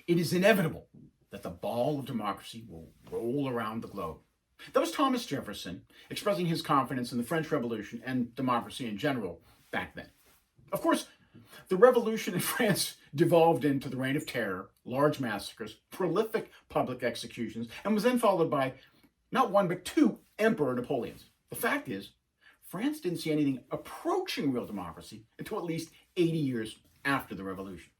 It is inevitable that the ball of democracy will roll around the globe. That was Thomas Jefferson expressing his confidence in the French Revolution and democracy in general back then. Of course, the revolution in France devolved into the reign of terror, large massacres, prolific public executions, and was then followed by not one but two Emperor Napoleons. The fact is, France didn't see anything approaching real democracy until at least 80 years after the revolution.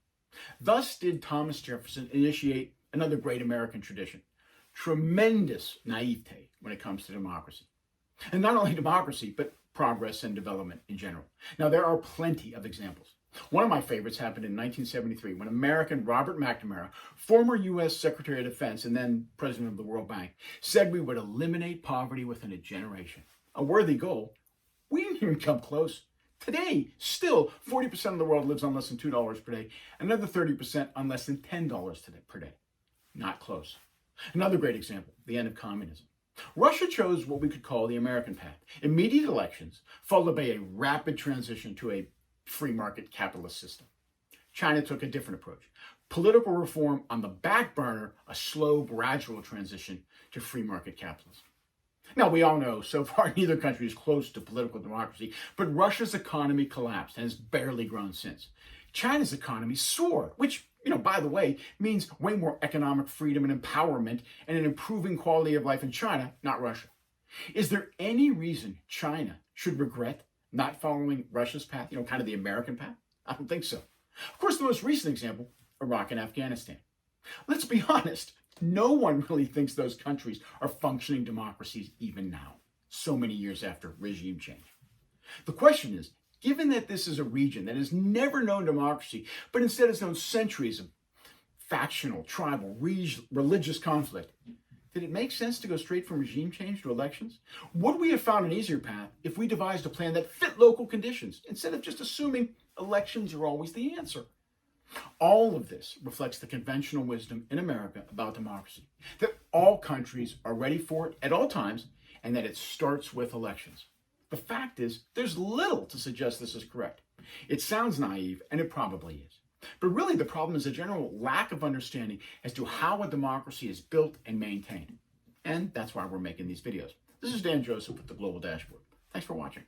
Thus did Thomas Jefferson initiate another great American tradition: tremendous naivete when it comes to democracy. And not only democracy, but progress and development in general. Now, there are plenty of examples. One of my favorites happened in 1973 when American Robert McNamara, former U.S. Secretary of Defense and then President of the World Bank, said we would eliminate poverty within a generation. A worthy goal. We didn't even come close. Today, still, 40% of the world lives on less than $2 per day, another 30% on less than $10 per day. Not close. Another great example, the end of communism. Russia chose what we could call the American path: immediate elections, followed by a rapid transition to a free market capitalist system. China took a different approach: political reform on the back burner, a slow, gradual transition to free market capitalism. Now, we all know so far neither country is close to political democracy, but Russia's economy collapsed and has barely grown since. China's economy soared, which, by the way, means way more economic freedom and empowerment and an improving quality of life in China, not Russia. Is there any reason China should regret not following Russia's path, kind of the American path? I don't think so. Of course, the most recent example, Iraq and Afghanistan. Let's be honest, no one really thinks those countries are functioning democracies even now, so many years after regime change. The question is, given that this is a region that has never known democracy, but instead has known centuries of factional, tribal, religious conflict, did it make sense to go straight from regime change to elections? Would we have found an easier path if we devised a plan that fit local conditions, instead of just assuming elections are always the answer? All of this reflects the conventional wisdom in America about democracy, that all countries are ready for it at all times, and that it starts with elections. The fact is, there's little to suggest this is correct. It sounds naive, and it probably is. But really, the problem is a general lack of understanding as to how a democracy is built and maintained. And that's why we're making these videos. This is Dan Joseph with the Global Dashboard. Thanks for watching.